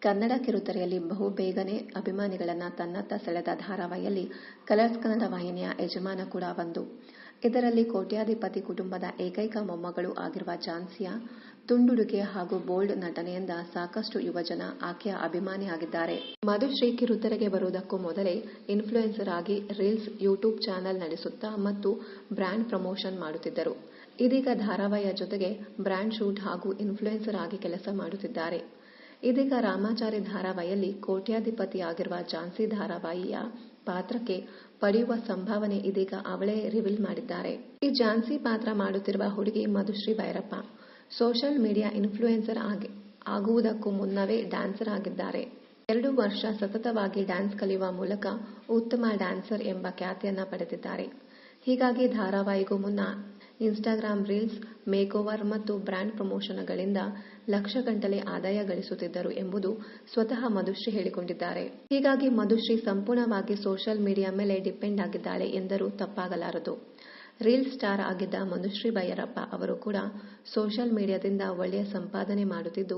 ಕನ್ನಡ ಕಿರುತೆರೆಯಲ್ಲಿ ಬಹುಬೇಗನೆ ಅಭಿಮಾನಿಗಳನ್ನ ತನ್ನತ್ತ ಸೆಳೆದ ಧಾರಾವಾಹಿಯಲ್ಲಿ ಕಲರ್ಸ್ ಕನ್ನಡ ವಾಹಿನಿಯ ಯಜಮಾನ ಕೂಡ ಒಂದು. ಇದರಲ್ಲಿ ಕೋಟ್ಯಾಧಿಪತಿ ಕುಟುಂಬದ ಏಕೈಕ ಮೊಮ್ಮಗಳು ಆಗಿರುವ ಝಾನ್ಸಿಯ ತುಂಡುಡುಗೆ ಹಾಗೂ ಬೋಲ್ಡ್ ನಟನೆಯಿಂದ ಸಾಕಷ್ಟು ಯುವಜನ ಆಕೆಯ ಅಭಿಮಾನಿಯಾಗಿದ್ದಾರೆ. ಮಧುಶ್ರೀ ಕಿರುತೆರೆಗೆ ಬರುವುದಕ್ಕೂ ಮೊದಲೇ ಇನ್ಫ್ಲೂಯೆನ್ಸರ್ ಆಗಿ ರೀಲ್ಸ್, ಯೂಟ್ಯೂಬ್ ಚಾನೆಲ್ ನಡೆಸುತ್ತಾ ಮತ್ತು ಬ್ರ್ಯಾಂಡ್ ಪ್ರಮೋಷನ್ ಮಾಡುತ್ತಿದ್ದರು. ಇದೀಗ ಧಾರಾವಾಹಿಯ ಜೊತೆಗೆ ಬ್ರ್ಯಾಂಡ್ ಶೂಟ್ ಹಾಗೂ ಇನ್ಫ್ಲೂಯೆನ್ಸರ್ ಆಗಿ ಕೆಲಸ ಮಾಡುತ್ತಿದ್ದಾರೆ. ಇದೀಗ ರಾಮಾಚಾರಿ ಧಾರಾವಾಹಿಯಲ್ಲಿ ಕೋಟ್ಯಾಧಿಪತಿಯಾಗಿರುವ ಝಾನ್ಸಿ ಧಾರಾವಾಹಿಯ ಪಾತ್ರಕ್ಕೆ ಪಡೆಯುವ ಸಂಭಾವನೆ ಇದೀಗ ಅವಳೇ ರಿವೀಲ್ ಮಾಡಿದ್ದಾರೆ. ಈ ಝಾನ್ಸಿ ಪಾತ್ರ ಮಾಡುತ್ತಿರುವ ಹುಡುಗಿ Madhushree Bhairappa. Social media influencer ಆಗುವುದಕ್ಕೂ ಮುನ್ನವೇ ಡ್ಯಾನ್ಸರ್ ಆಗಿದ್ದಾರೆ. 2 ವರ್ಷ ಸತತವಾಗಿ ಡ್ಯಾನ್ಸ್ ಕಲಿಯುವ ಮೂಲಕ ಉತ್ತಮ ಡ್ಯಾನ್ಸರ್ ಎಂಬ ಖ್ಯಾತಿಯನ್ನ ಪಡೆದಿದ್ದಾರೆ. ಹೀಗಾಗಿ ಧಾರಾವಾಹಿಗೂ ಮುನ್ನ ಇನ್ಸ್ಟಾಗ್ರಾಮ್ ರೀಲ್ಸ್, ಮೇಕ್ಓವರ್ ಮತ್ತು ಬ್ರ್ಯಾಂಡ್ ಪ್ರಮೋಷನ್ಗಳಿಂದ ಲಕ್ಷಗಟ್ಟಲೆ ಆದಾಯ ಗಳಿಸುತ್ತಿದ್ದರು ಎಂಬುದು ಸ್ವತಃ ಮಧುಶ್ರೀ ಹೇಳಿಕೊಂಡಿದ್ದಾರೆ. ಹೀಗಾಗಿ ಮಧುಶ್ರೀ ಸಂಪೂರ್ಣವಾಗಿ ಸೋಷಿಯಲ್ ಮೀಡಿಯಾ ಮೇಲೆ ಡಿಪೆಂಡ್ ಆಗಿದ್ದಾಳೆ ಎಂದರೂ ತಪ್ಪಾಗಲಾರದು. ರೀಲ್ ಸ್ಟಾರ್ ಆಗಿದ್ದ ಮಧುಶ್ರೀ ಭೈರಪ್ಪ ಅವರು ಕೂಡ ಸೋಷಿಯಲ್ ಮೀಡಿಯಾದಿಂದ ಒಳ್ಳೆಯ ಸಂಪಾದನೆ ಮಾಡುತ್ತಿದ್ದು,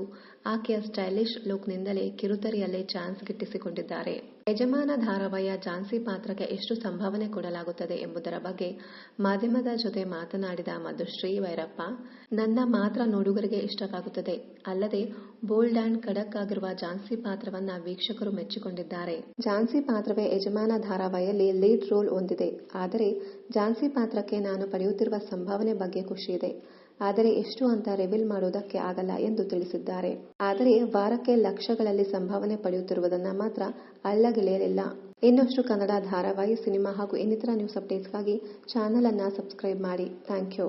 ಆಕೆಯ ಸ್ಟೈಲಿಶ್ ಲುಕ್ನಿಂದಲೇ ಕಿರುತೆರೆಯಲ್ಲೇ ಚಾನ್ಸ್ ಗಿಟ್ಟಿಸಿಕೊಂಡಿದ್ದಾರೆ. ಯಜಮಾನ ಧಾರಾವಾಹಿಯ ಝಾನ್ಸಿ ಪಾತ್ರಕ್ಕೆ ಎಷ್ಟು ಸಂಭಾವನೆ ಕೊಡಲಾಗುತ್ತದೆ ಎಂಬುದರ ಬಗ್ಗೆ ಮಾಧ್ಯಮದ ಜೊತೆ ಮಾತನಾಡಿದ ಮಧುಶ್ರೀ ಭೈರಪ್ಪ, ನನ್ನ ಮಾತ್ರ ನೋಡುಗರಿಗೆ ಇಷ್ಟವಾಗುತ್ತದೆ. ಅಲ್ಲದೆ ಬೋಲ್ಡ್ ಅಂಡ್ ಖಡಕ್ ಆಗಿರುವ ಝಾನ್ಸಿ ಪಾತ್ರವನ್ನ ವೀಕ್ಷಕರು ಮೆಚ್ಚಿಕೊಂಡಿದ್ದಾರೆ. ಝಾನ್ಸಿ ಪಾತ್ರವೇ ಯಜಮಾನ ಧಾರಾವಾಹಿಯಲ್ಲಿ ಲೀಡ್ ರೋಲ್ ಹೊಂದಿದೆ. ಆದರೆ ಝಾನ್ಸಿ ಪಾತ್ರಕ್ಕೆ ನಾನು ಪಡೆಯುತ್ತಿರುವ ಸಂಭಾವನೆ ಬಗ್ಗೆ ಖುಷಿಯಿದೆ. ಆದರೆ ಎಷ್ಟು ಅಂತ ರಿವೀಲ್ ಮಾಡುವುದಕ್ಕೆ ಆಗಲ್ಲ ಎಂದು ತಿಳಿಸಿದ್ದಾರೆ. ಆದರೆ ವಾರಕ್ಕೆ ಲಕ್ಷಗಳಲ್ಲಿ ಸಂಭಾವನೆ ಪಡೆಯುತ್ತಿರುವುದನ್ನ ಮಾತ್ರ ಅಲ್ಲಗೆಳೆಯಲಿಲ್ಲ. ಇನ್ನಷ್ಟು ಕನ್ನಡ ಧಾರಾವಾಹಿ, ಸಿನಿಮಾ ಹಾಗೂ ಇನ್ನಿತರ ನ್ಯೂಸ್ ಅಪ್ಡೇಟ್ಸ್ಗಾಗಿ ಚಾನೆಲ್ ಅನ್ನ ಸಬ್ಸ್ಕ್ರೈಬ್ ಮಾಡಿ. Thank you.